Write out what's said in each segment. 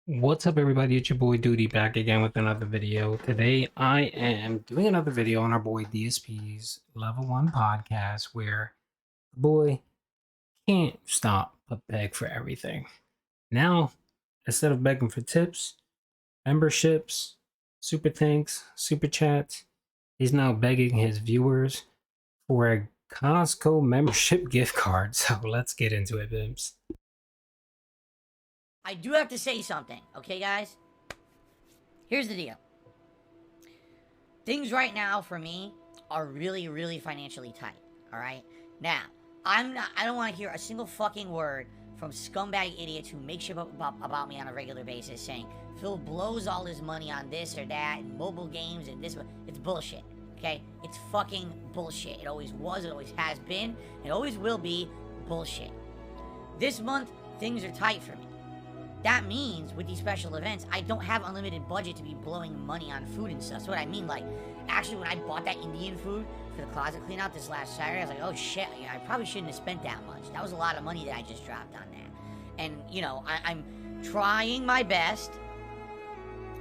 What's up, everybody? It's your boy Duty back again with another video. Today I am doing another video on our boy DSP's Level 1 podcast where the boy can't stop but beg for everything. Now, instead of begging for tips, memberships, super thanks, super chats, he's now begging his viewers for a Costco membership gift card. So let's get into it, Bims. I do have to say something, okay, guys? Here's the deal. Things right now for me are really, really financially tight, all right? Now, I don't want to hear a single fucking word from scumbag idiots who make shit up about me on a regular basis saying Phil blows all his money on this or that and mobile games and this. It's bullshit, okay? It's fucking bullshit. It always was, it always has been, it always will be bullshit. This month, things are tight for me. That means with these special events, I don't have unlimited budget to be blowing money on food and stuff. So what I mean, like, actually when I bought that Indian food for the closet clean out this last Saturday, I was like, oh shit, I probably shouldn't have spent that much. That was a lot of money that I just dropped on that. And, you know, I'm trying my best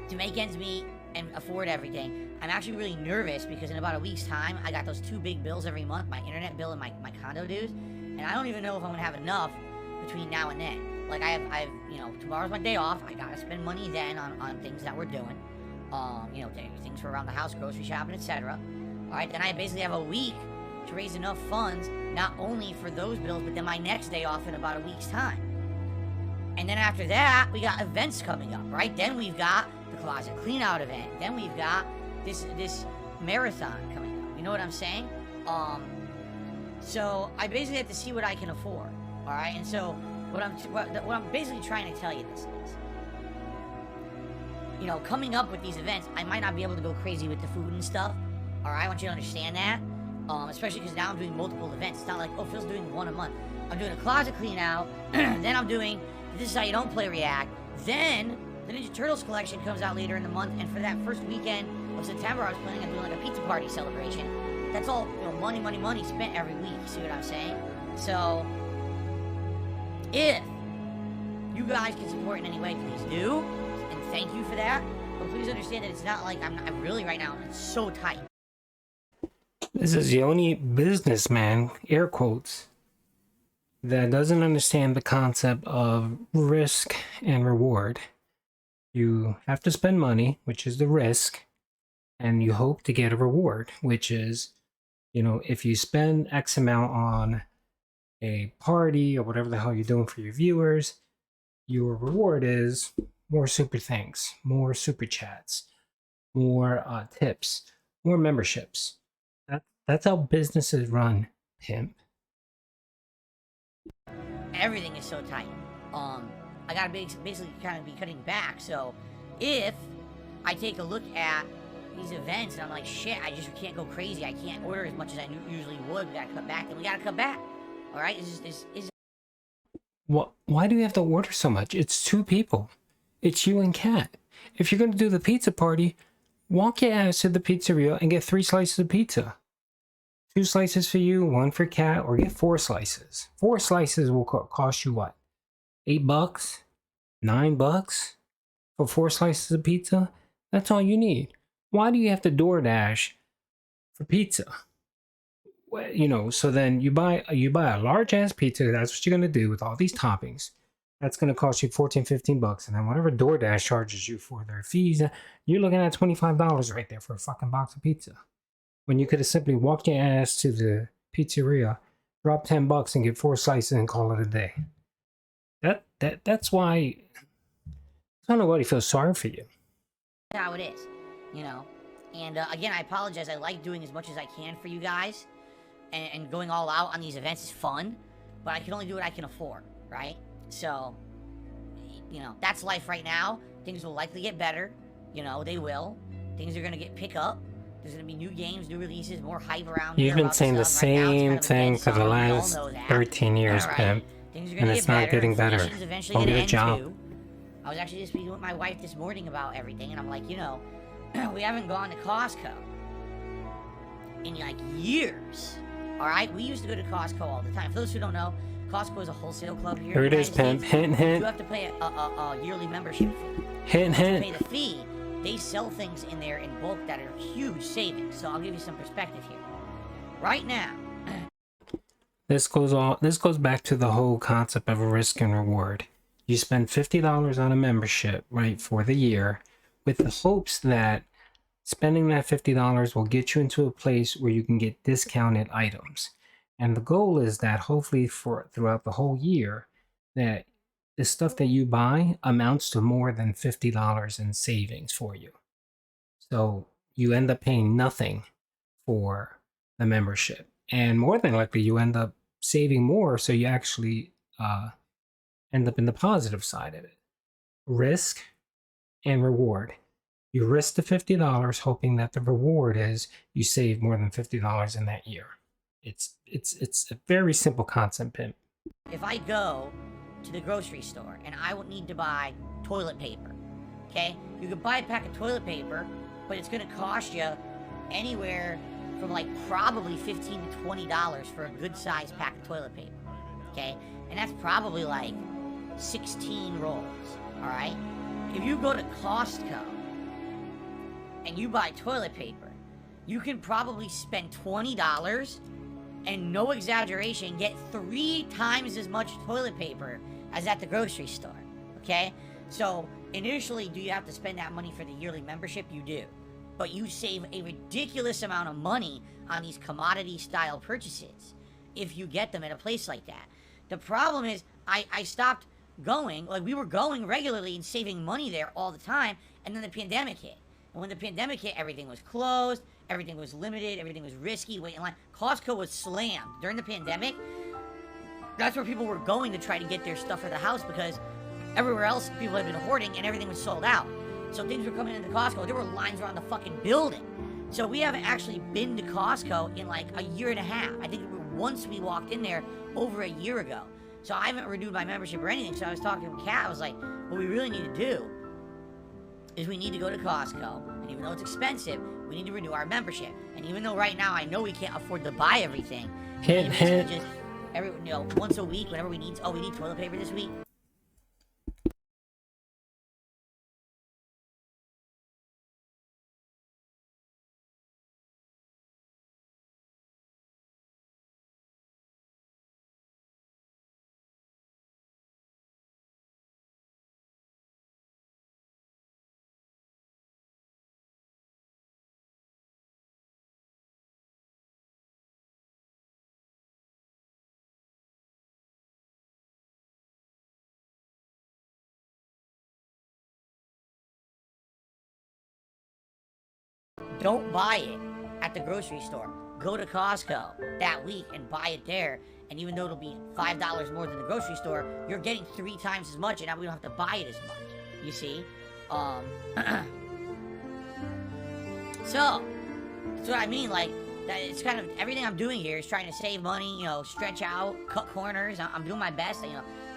to make ends meet and afford everything. I'm actually really nervous because in about a week's time, I got those two big bills every month, my internet bill and my condo dues. And I don't even know if I'm gonna have enough between now and then. Like, I've, you know, tomorrow's my day off. I gotta spend money then on things that we're doing. You know, things for around the house, grocery shopping, etc. Alright, then I basically have a week to raise enough funds, not only for those bills, but then my next day off in about a week's time. And then after that, we got events coming up, right? Then we've got the closet clean out event. Then we've got this marathon coming up. You know what I'm saying? So I basically have to see what I can afford. Alright, and so what I'm basically trying to tell you this is, you know, coming up with these events, I might not be able to go crazy with the food and stuff. Alright, I want you to understand that. Especially because now I'm doing multiple events. It's not like, oh, Phil's doing one a month. I'm doing a closet clean out, then I'm doing This Is How You Don't Play React, then the Ninja Turtles collection comes out later in the month, and for that first weekend of September, I was planning on doing like a pizza party celebration. That's all, you know, money spent every week, see what I'm saying? So, if you guys can support in any way, please do, and thank you for that. But please understand that it's not like I'm really right now, it's so tight. This is the only businessman, air quotes, that doesn't understand the concept of risk and reward. You have to spend money, which is the risk, and you hope to get a reward, which is, you know, if you spend X amount on a party or whatever the hell you're doing for your viewers, your reward is more super thanks, more super chats, more tips, more memberships. That's how businesses run, pimp. Everything is so tight. I gotta basically kind of be cutting back. So if I take a look at these events and I'm like, shit, I just can't go crazy. I can't order as much as I usually would. We gotta cut back. Then we gotta cut back. All right. Why do you have to order so much? It's two people. It's you and Kat. If you're gonna do the pizza party, walk your ass to the pizzeria and get 3 slices of pizza. 2 slices for you, 1 for Kat, or get 4 slices. 4 slices will cost you what? $8? $9 for 4 slices of pizza? That's all you need. Why do you have to DoorDash for pizza? Well, you know, so then you buy a large ass pizza. That's what you're gonna do with all these toppings. That's gonna cost you $14-15, and then whatever DoorDash charges you for their fees, you're looking at $25 right there for a fucking box of pizza. When you could have simply walked your ass to the pizzeria, drop $10 and get 4 slices and call it a day. That's why I don't know nobody feels sorry for you. How it is, you know. And again, I apologize. I like doing as much as I can for you guys, and going all out on these events is fun, but I can only do what I can afford, right? So, you know, that's life right now. Things will likely get better. You know, they will. Things are gonna pick up. There's gonna be new games, new releases, more hype around. You've been saying the same thing for the last 13 years, Pimp, and it's not getting better. Don't get a job. I was actually just speaking with my wife this morning about everything, and I'm like, you know, we haven't gone to Costco in like years. All right, we used to go to Costco all the time. For those who don't know, Costco is a wholesale club here. Here in it the is, United pimp. States. Hint, You hint. have to pay a yearly membership fee. Hint, Once you pay hint. the fee, they sell things in there in bulk that are huge savings. So I'll give you some perspective here. Right now, This goes back to the whole concept of a risk and reward. You spend $50 on a membership, right, for the year, with the hopes that spending that $50 will get you into a place where you can get discounted items. And the goal is that hopefully for throughout the whole year, that the stuff that you buy amounts to more than $50 in savings for you. So you end up paying nothing for the membership. And more than likely, you end up saving more. So you actually end up in the positive side of it. Risk and reward. You risk the $50 hoping that the reward is you save more than $50 in that year. It's a very simple concept, pimp. if I go to the grocery store and I would need to buy toilet paper, okay? You could buy a pack of toilet paper, but it's gonna cost you anywhere from like probably $15 to $20 for a good sized pack of toilet paper, okay? And that's probably like 16 rolls, all right? If you go to Costco and you buy toilet paper, you can probably spend $20 and, no exaggeration, get 3 times as much toilet paper as at the grocery store, okay? So initially, do you have to spend that money for the yearly membership? You do. But you save a ridiculous amount of money on these commodity style purchases if you get them at a place like that. The problem is I stopped going. Like, we were going regularly and saving money there all the time, and then the pandemic hit. And when the pandemic hit, everything was closed, everything was limited, everything was risky, wait in line. Costco was slammed. During the pandemic, that's where people were going to try to get their stuff for the house, because everywhere else people had been hoarding and everything was sold out. So things were coming into Costco. There were lines around the fucking building. So we haven't actually been to Costco in like a year and a half. I think once we walked in there over a year ago. So I haven't renewed my membership or anything. So I was talking to Kat. I was like, what we really need to do is we need to go to Costco. And even though it's expensive, we need to renew our membership. And even though right now I know we can't afford to buy everything, Hint, hint. just once a week, whenever we need. Oh, we need toilet paper this week. Don't buy it at the grocery store. Go to Costco that week and buy it there. And even though it'll be $5 more than the grocery store, you're getting 3 times as much, and now we don't have to buy it as much. You see? So, that's what I mean. Like, that it's kind of everything I'm doing here is trying to save money, stretch out, cut corners. I'm doing my best.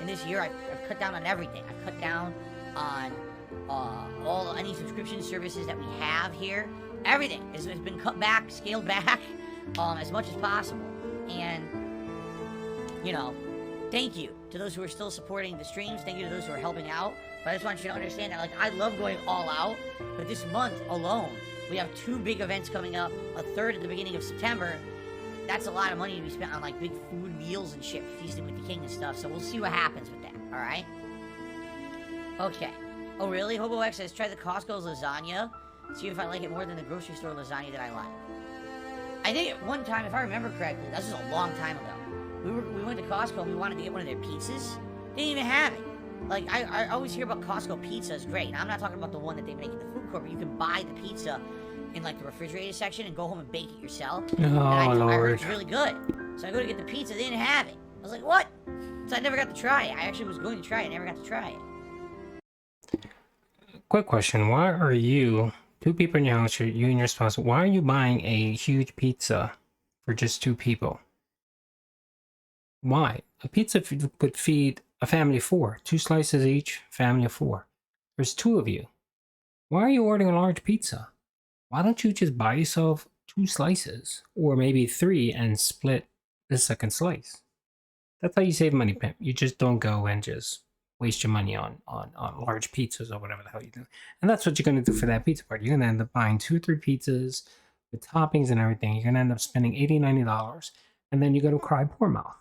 In this year, I've cut down on everything. I've cut down on any subscription services that we have here. Everything has been cut back, scaled back, as much as possible. And, thank you to those who are still supporting the streams. Thank you to those who are helping out. But I just want you to understand that, I love going all out. But this month alone, we have 2 big events coming up. A third at the beginning of September. That's a lot of money to be spent on, big food meals and shit, feasting with the king and stuff. So we'll see what happens with that, all right? Okay. Oh, really? Hobo X says, try the Costco's lasagna. See if I like it more than the grocery store lasagna that I like. I think at one time, if I remember correctly, this was a long time ago, we went to Costco and we wanted to get one of their pizzas. They didn't even have it. I always hear about Costco pizzas, great. Now, I'm not talking about the one that they make in the food court, but you can buy the pizza in, the refrigerated section and go home and bake it yourself. Oh, I Lord. heard it's really good. So I go to get the pizza, they didn't have it. I was like, what? So I never got to try it. I actually was going to try it, I never got to try it. Quick question. Why are you, 2 people in your house, you and your spouse, why are you buying a huge pizza for just 2 people? Why? A pizza would feed a family of 4. 2 slices each, family of 4. There's 2 of you. Why are you ordering a large pizza? Why don't you just buy yourself 2 slices? Or maybe 3 and split the second slice? That's how you save money, pimp. You just don't go and just waste your money on large pizzas or whatever the hell you do. And that's what you're gonna do for that pizza party. You're gonna end up buying 2 or 3 pizzas with toppings and everything. You're gonna end up spending $80, $90, and then you're gonna cry poor mouth.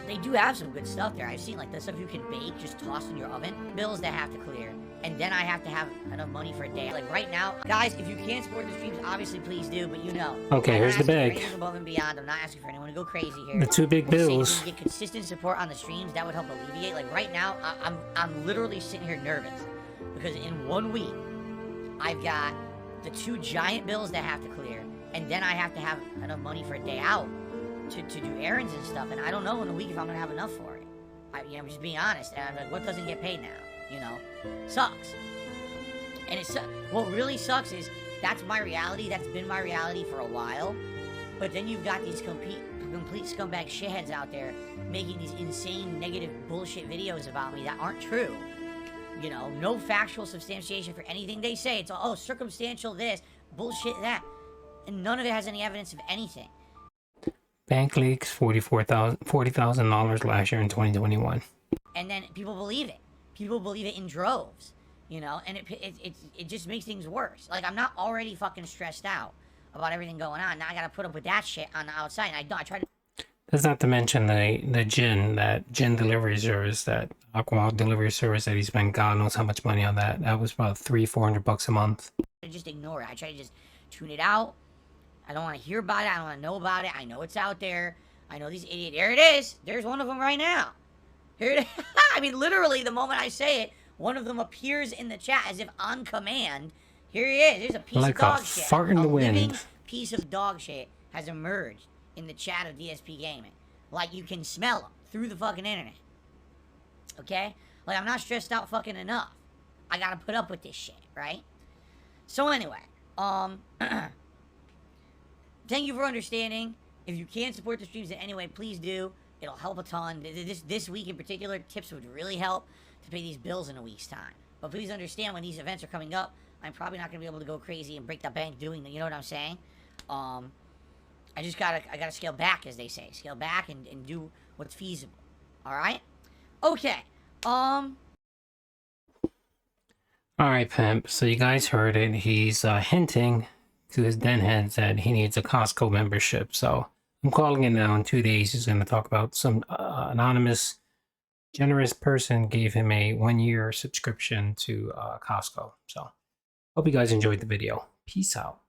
They do have some good stuff there. I've seen like the stuff you can bake, just toss in your oven. Bills that have to clear. And then I have to have enough money for a day. Like right now, guys, if you can't support the streams, obviously please do, but you know. Okay, here's the bag. Above and beyond. I'm not asking for anyone to go crazy here. The 2 big bills. If you get consistent support on the streams, that would help alleviate. Like right now, I'm literally sitting here nervous. Because in 1 week, I've got the 2 giant bills that have to clear. And then I have to have enough money for a day out to do errands and stuff. And I don't know in a week if I'm going to have enough for it. I'm just being honest. And I'm like, what doesn't get paid now? You know, sucks. And what really sucks is that's my reality. That's been my reality for a while. But then you've got these complete scumbag shitheads out there making these insane negative bullshit videos about me that aren't true. You know, no factual substantiation for anything they say. It's all, oh, circumstantial this, bullshit that. And none of it has any evidence of anything. Bank leaks $40,000 last year in 2021. And then people believe it. People believe it in droves, you know, and it just makes things worse. Like, I'm not already fucking stressed out about everything going on. Now I gotta put up with that shit on the outside, and I try to... That's not to mention the gin delivery service, that alcohol delivery service that he spent God knows how much money on that. That was about $300-400 a month. I just ignore it. I try to just tune it out. I don't want to hear about it. I don't want to know about it. I know it's out there. I know these idiots. There it is. There's one of them right now. Here it is. I mean, literally, the moment I say it, one of them appears in the chat as if on command. Here he is. There's a piece like of dog a shit. fart in the wind. Living piece of dog shit has emerged in the chat of DSP Gaming. Like, you can smell them through the fucking internet. Okay? Like, I'm not stressed out fucking enough. I gotta put up with this shit, right? So anyway, thank you for understanding. If you can support the streams in any way, please do. It'll help a ton. This week in particular, tips would really help to pay these bills in a week's time. But please understand, when these events are coming up, I'm probably not going to be able to go crazy and break the bank doing them. You know what I'm saying? I gotta scale back, as they say. Scale back and do what's feasible. Alright? Okay. Alright, pimp. So you guys heard it. He's hinting to his den heads that he needs a Costco membership. So I'm calling it now. In 2 days, he's going to talk about some anonymous, generous person gave him a 1-year subscription to Costco. So hope you guys enjoyed the video. Peace out.